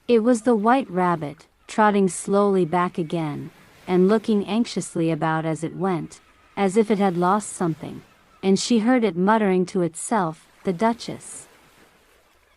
It was the white rabbit, trotting slowly back again, and looking anxiously about as it went, as if it had lost something, and she heard it muttering to itself, "The Duchess.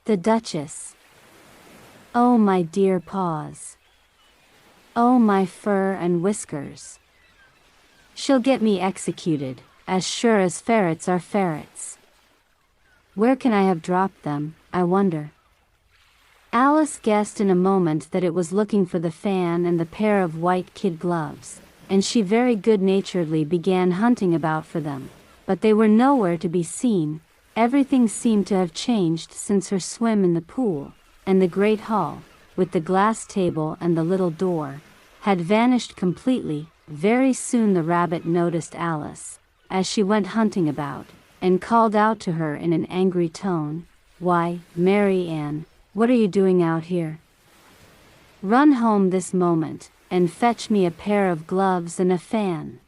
The Duchess. Oh my dear paws. Oh my fur and whiskers. She'll get me executed, as sure as ferrets are ferrets. Where can I have dropped them, I wonder?" Alice guessed in a moment that it was looking for the fan and the pair of white kid gloves, and she very good-naturedly began hunting about for them, but they were nowhere to be seen. Everything seemed to have changed since her swim in the pool, and the great hall, with the glass table and the little door, had vanished completely. Very soon the rabbit noticed Alice, as she went hunting about, and called out to her in an angry tone, "Why, Mary Ann, what are you doing out here? Run home this moment, and fetch me a pair of gloves and a fan.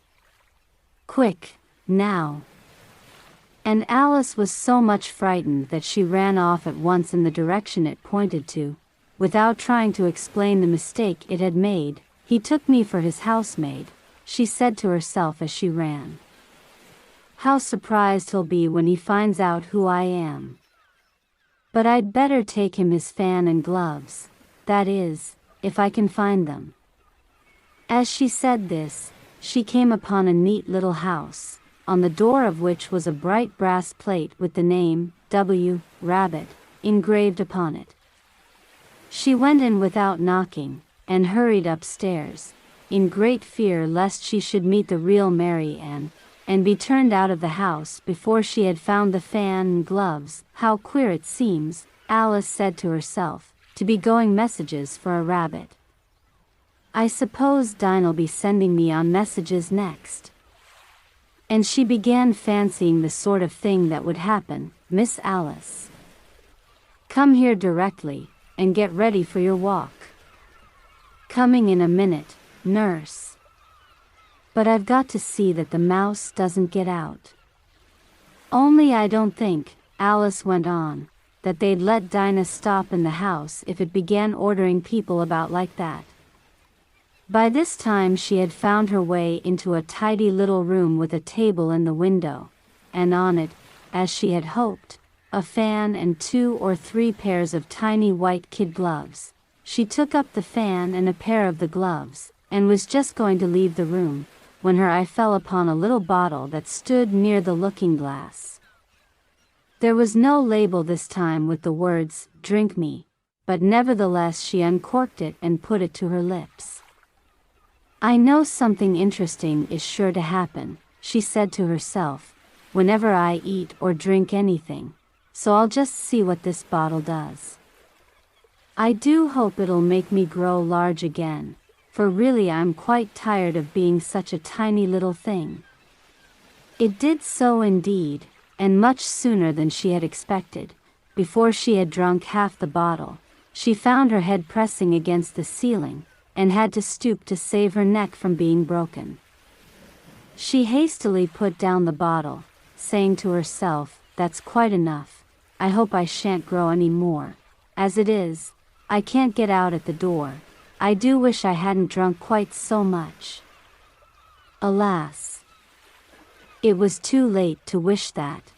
Quick, now." And Alice was so much frightened that she ran off at once in the direction it pointed to, without trying to explain the mistake it had made. "He took me for his housemaid," she said to herself as she ran. "How surprised he'll be when he finds out who I am. But I'd better take him his fan and gloves, that is, if I can find them." As she said this, she came upon a neat little house, on the door of which was a bright brass plate with the name, W. Rabbit, engraved upon it. She went in without knocking, and hurried upstairs, in great fear lest she should meet the real Mary Ann, and be turned out of the house before she had found the fan and gloves. "How queer it seems," Alice said to herself, "to be going messages for a rabbit. I suppose Dinah'll be sending me on messages next." And she began fancying the sort of thing that would happen. "Miss Alice, come here directly, and get ready for your walk. Coming in a minute, nurse. But I've got to see that the mouse doesn't get out. Only I don't think," Alice went on, "that they'd let Dinah stop in the house if it began ordering people about like that." By this time she had found her way into a tidy little room with a table in the window, and on it, as she had hoped, a fan and 2 or 3 pairs of tiny white kid gloves. She took up the fan and a pair of the gloves, and was just going to leave the room, when her eye fell upon a little bottle that stood near the looking-glass. There was no label this time with the words, "Drink me," but nevertheless she uncorked it and put it to her lips. "I know something interesting is sure to happen," she said to herself, "whenever I eat or drink anything, so I'll just see what this bottle does. I do hope it'll make me grow large again, for really I'm quite tired of being such a tiny little thing." It did so indeed, and much sooner than she had expected. Before she had drunk half the bottle, she found her head pressing against the ceiling, and had to stoop to save her neck from being broken. She hastily put down the bottle, saying to herself, "That's quite enough. I hope I shan't grow any more. As it is, I can't get out at the door. I do wish I hadn't drunk quite so much." Alas! It was too late to wish that.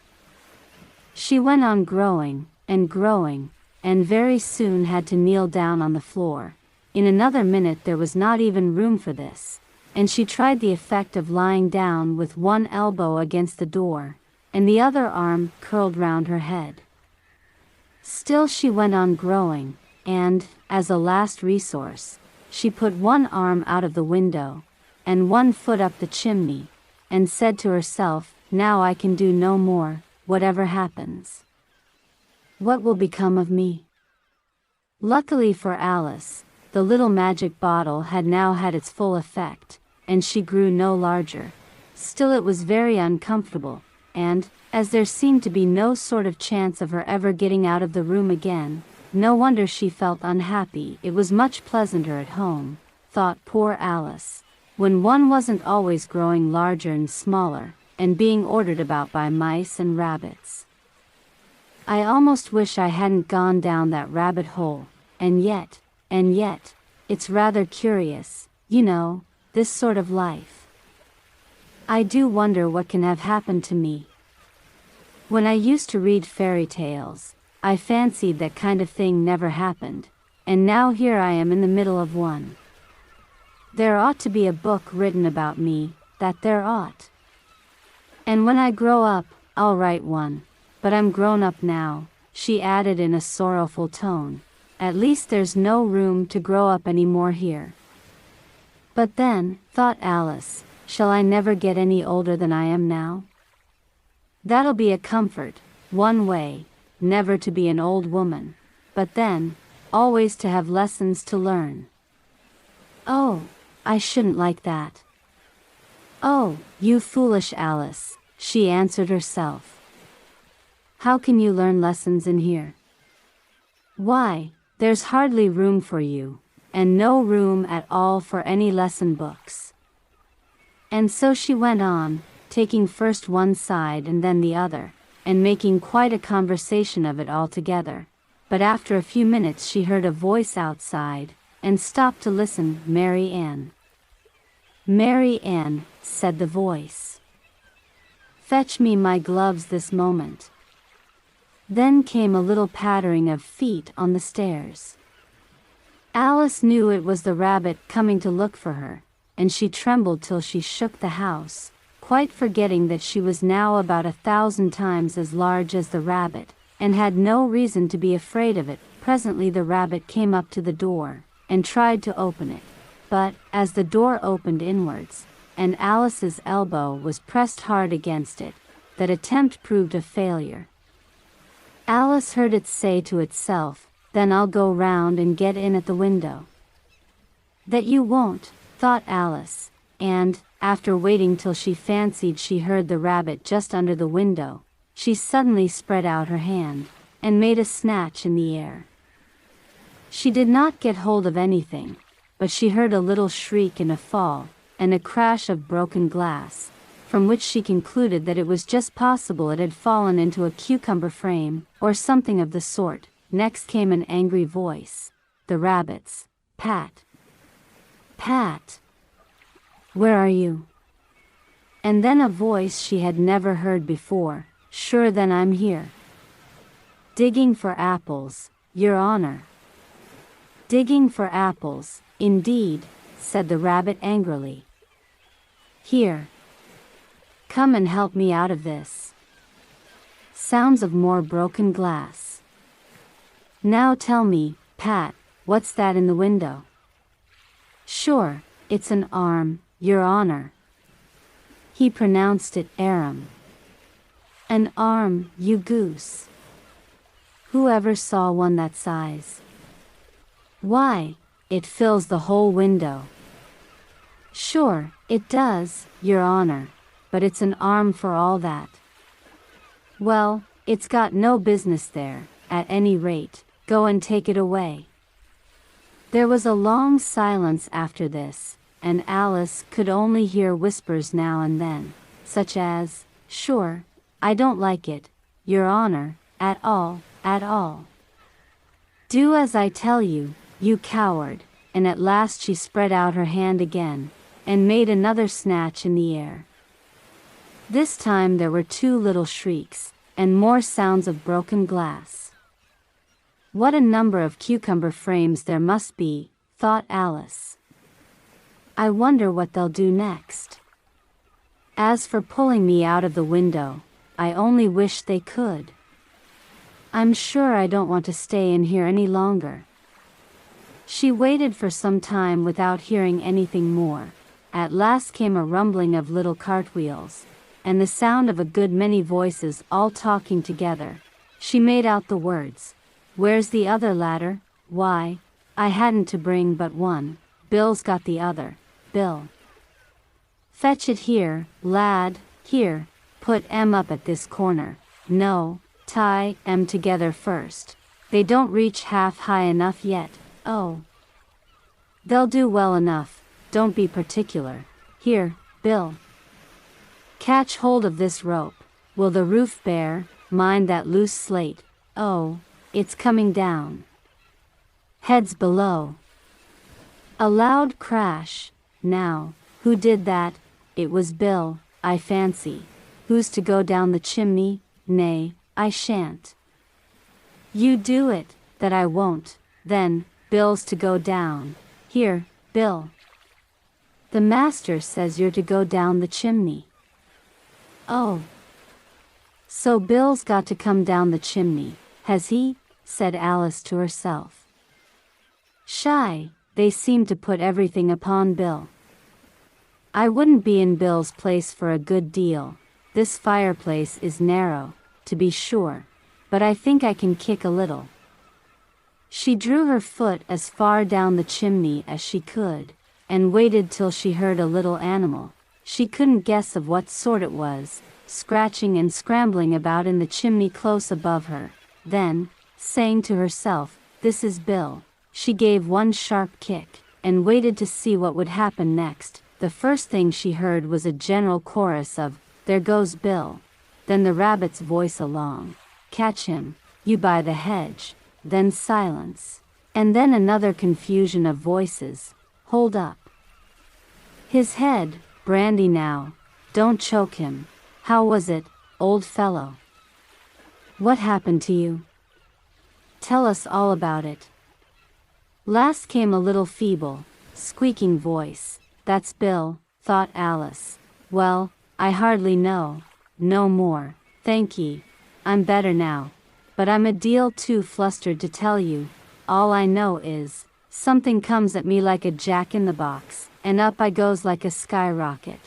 She went on growing, and growing, and very soon had to kneel down on the floor. In another minute there was not even room for this, and she tried the effect of lying down with one elbow against the door, and the other arm curled round her head. Still she went on growing, and, as a last resource, she put one arm out of the window, and one foot up the chimney, and said to herself, "Now I can do no more, whatever happens. What will become of me?" Luckily for Alice, the little magic bottle had now had its full effect, and she grew no larger. Still it was very uncomfortable, and, as there seemed to be no sort of chance of her ever getting out of the room again, no wonder she felt unhappy. It was much pleasanter at home, thought poor Alice, when one wasn't always growing larger and smaller, and being ordered about by mice and rabbits. "I almost wish I hadn't gone down that rabbit hole, and yet, and yet, it's rather curious, this sort of life. I do wonder what can have happened to me. When I used to read fairy tales, I fancied that kind of thing never happened, and now here I am in the middle of one. There ought to be a book written about me, that there ought. And when I grow up, I'll write one, but I'm grown up now, she added in a sorrowful tone. At least there's no room to grow up any more here. But then, thought Alice, shall I never get any older than I am now? That'll be a comfort, one way, never to be an old woman, but then, always to have lessons to learn. Oh, I shouldn't like that. Oh, you foolish Alice, she answered herself. How can you learn lessons in here? Why, there's hardly room for you, and no room at all for any lesson books. And so she went on, taking first one side and then the other, and making quite a conversation of it altogether. But after a few minutes she heard a voice outside, and stopped to listen. Mary Ann. Mary Ann, said the voice. Fetch me my gloves this moment. Then came a little pattering of feet on the stairs. Alice knew it was the rabbit coming to look for her, and she trembled till she shook the house, quite forgetting that she was now about 1,000 times as large as the rabbit, and had no reason to be afraid of it. Presently the rabbit came up to the door, and tried to open it, but, as the door opened inwards, and Alice's elbow was pressed hard against it, that attempt proved a failure. Alice heard it say to itself, then I'll go round and get in at the window. That you won't, thought Alice, and, after waiting till she fancied she heard the rabbit just under the window, she suddenly spread out her hand, and made a snatch in the air. She did not get hold of anything, but she heard a little shriek and a fall, and a crash of broken glass, from which she concluded that it was just possible it had fallen into a cucumber frame, or something of the sort. Next came an angry voice, the rabbit's. Pat. Pat. Where are you? And then a voice she had never heard before, sure then I'm here. Digging for apples, Your Honor. Digging for apples, indeed, said the rabbit angrily. Here. Come and help me out of this. Sounds of more broken glass. Now tell me, Pat, what's that in the window? Sure, it's an arm, Your Honor. He pronounced it arum. An arm, you goose. Who ever saw one that size? Why, it fills the whole window. Sure, it does, Your Honor, but it's an arm for all that. Well, it's got no business there, at any rate. Go and take it away. There was a long silence after this, and Alice could only hear whispers now and then, such as, sure, I don't like it, Your Honor, at all, at all. Do as I tell you, you coward, and at last she spread out her hand again, and made another snatch in the air. This time there were two little shrieks, and more sounds of broken glass. What a number of cucumber frames there must be, thought Alice. I wonder what they'll do next. As for pulling me out of the window, I only wish they could. I'm sure I don't want to stay in here any longer. She waited for some time without hearing anything more. At last came a rumbling of little cartwheels, and the sound of a good many voices all talking together. She made out the words, Where's the other ladder? Why, I hadn't to bring but one. Bill's got the other. Bill. Fetch it here, lad. Here, put M up at this corner. No, tie M together first. They don't reach half high enough yet. Oh. They'll do well enough. Don't be particular. Here, Bill. Catch hold of this rope. Will the roof bear? Mind that loose slate. Oh. It's coming down. Heads below, A loud crash. Now, who did that? It was Bill, I fancy. Who's to go down the chimney? Nay, I shan't. You do it. That I won't. Then, Bill's to go down. Here, Bill. The master says you're to go down the chimney. Oh. So Bill's got to come down the chimney, has he? Said Alice to herself. Shy, they seem to put everything upon Bill. I wouldn't be in Bill's place for a good deal. This fireplace is narrow, to be sure, but I think I can kick a little. She drew her foot as far down the chimney as she could, and waited till she heard a little animal, she couldn't guess of what sort it was, scratching and scrambling about in the chimney close above her. Then, saying to herself, "This is Bill," she gave one sharp kick, and waited to see what would happen next. The first thing she heard was a general chorus of, "There goes Bill." Then the rabbit's voice along, "Catch him, you by the hedge." Then silence. And then another confusion of voices, "Hold up. His head, brandy now. Don't choke him. How was it, old fellow? What happened to you? Tell us all about it." Last came a little feeble, squeaking voice. "That's Bill," thought Alice. "Well, I hardly know. No more, thank ye. I'm better now. But I'm a deal too flustered to tell you. All I know is, something comes at me like a jack-in-the-box, and up I goes like a skyrocket."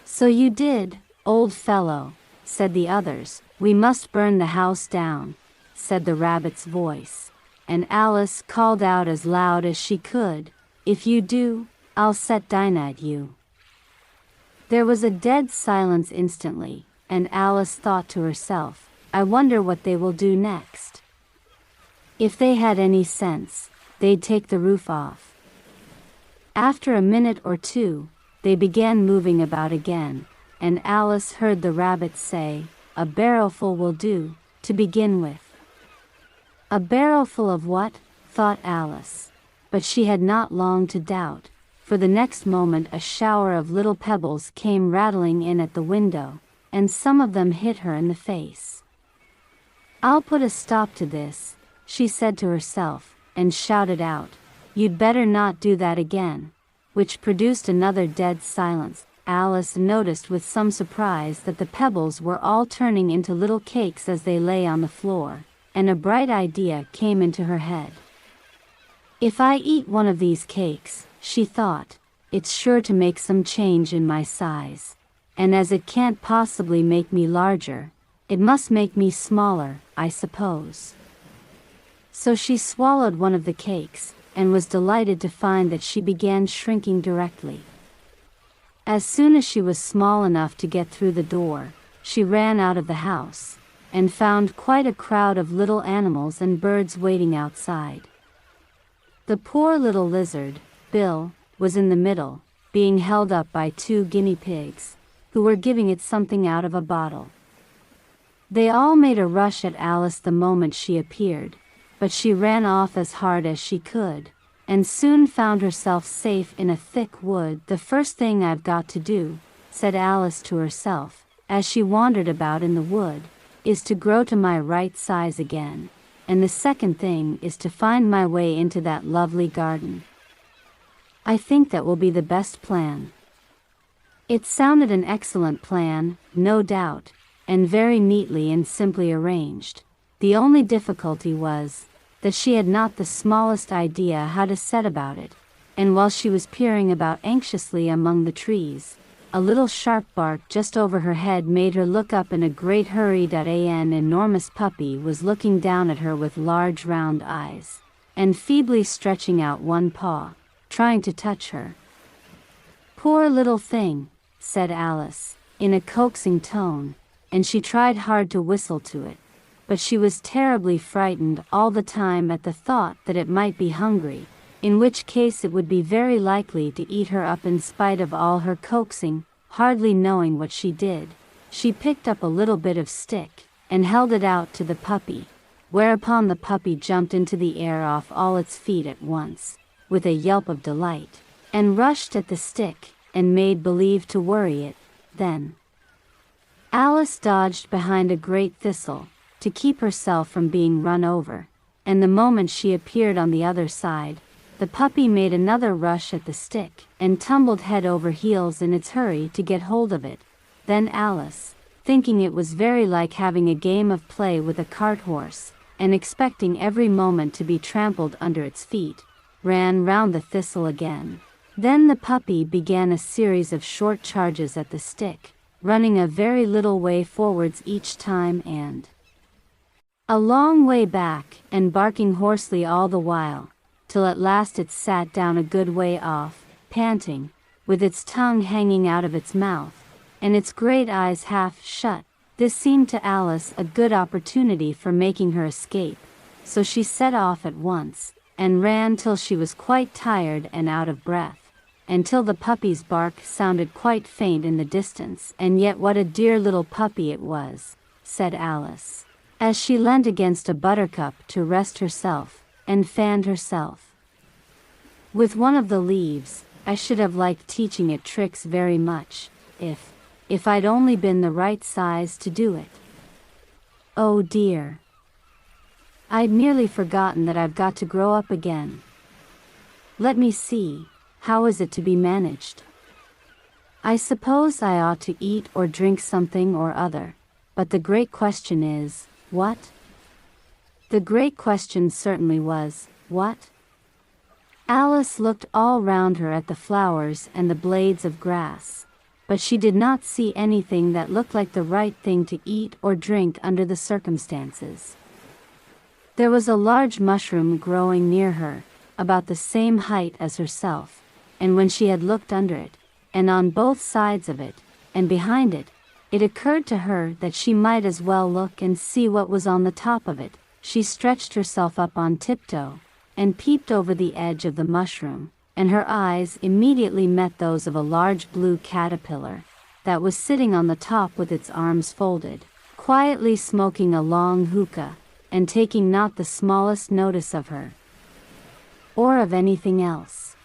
"So you did, old fellow," said the others. "We must burn the house down," said the rabbit's voice. And Alice called out as loud as she could, "If you do, I'll set dynamite you." There was a dead silence instantly, and Alice thought to herself, "I wonder what they will do next. If they had any sense, they'd take the roof off." After a minute or two, they began moving about again, and Alice heard the rabbit say, "A barrowful will do, to begin with." A barrowful of what? Thought Alice. But she had not long to doubt, for the next moment a shower of little pebbles came rattling in at the window, and some of them hit her in the face. "I'll put a stop to this," she said to herself, and shouted out, "You'd better not do that again," which produced another dead silence. Alice noticed with some surprise that the pebbles were all turning into little cakes as they lay on the floor, and a bright idea came into her head. "If I eat one of these cakes," she thought, "it's sure to make some change in my size. And as it can't possibly make me larger, it must make me smaller, I suppose." So she swallowed one of the cakes, and was delighted to find that she began shrinking directly. As soon as she was small enough to get through the door, she ran out of the house, and found quite a crowd of little animals and birds waiting outside. The poor little lizard, Bill, was in the middle, being held up by 2 guinea pigs, who were giving it something out of a bottle. They all made a rush at Alice the moment she appeared, but she ran off as hard as she could, and soon found herself safe in a thick wood. "The first thing I've got to do," said Alice to herself, as she wandered about in the wood, "is to grow to my right size again, and the second thing is to find my way into that lovely garden. I think that will be the best plan." It sounded an excellent plan, no doubt, and very neatly and simply arranged. The only difficulty was, that she had not the smallest idea how to set about it, and while she was peering about anxiously among the trees, a little sharp bark just over her head made her look up in a great hurry. An enormous puppy was looking down at her with large round eyes, and feebly stretching out one paw, trying to touch her. "Poor little thing," said Alice, in a coaxing tone, and she tried hard to whistle to it, but she was terribly frightened all the time at the thought that it might be hungry, in which case it would be very likely to eat her up in spite of all her coaxing. Hardly knowing what she did, she picked up a little bit of stick, and held it out to the puppy, whereupon the puppy jumped into the air off all its feet at once, with a yelp of delight, and rushed at the stick, and made believe to worry it. Then Alice dodged behind a great thistle, to keep herself from being run over, and the moment she appeared on the other side, the puppy made another rush at the stick, and tumbled head over heels in its hurry to get hold of it. Then Alice, thinking it was very like having a game of play with a cart horse, and expecting every moment to be trampled under its feet, ran round the thistle again. Then the puppy began a series of short charges at the stick, running a very little way forwards each time and a long way back, and barking hoarsely all the while, till at last it sat down a good way off, panting, with its tongue hanging out of its mouth, and its great eyes half shut. This seemed to Alice a good opportunity for making her escape, so she set off at once, and ran till she was quite tired and out of breath, and till the puppy's bark sounded quite faint in the distance. And yet what a dear little puppy it was, said Alice, as she leant against a buttercup to rest herself, and fanned herself with one of the leaves. I should have liked teaching it tricks very much, if I'd only been the right size to do it. Oh dear, I'd nearly forgotten that I've got to grow up again. Let me see, how is it to be managed? I suppose I ought to eat or drink something or other, but the great question is, what? The great question certainly was, what? Alice looked all round her at the flowers and the blades of grass, but she did not see anything that looked like the right thing to eat or drink under the circumstances. There was a large mushroom growing near her, about the same height as herself, and when she had looked under it, and on both sides of it, and behind it, it occurred to her that she might as well look and see what was on the top of it. She stretched herself up on tiptoe, and peeped over the edge of the mushroom, and her eyes immediately met those of a large blue caterpillar, that was sitting on the top with its arms folded, quietly smoking a long hookah, and taking not the smallest notice of her, or of anything else.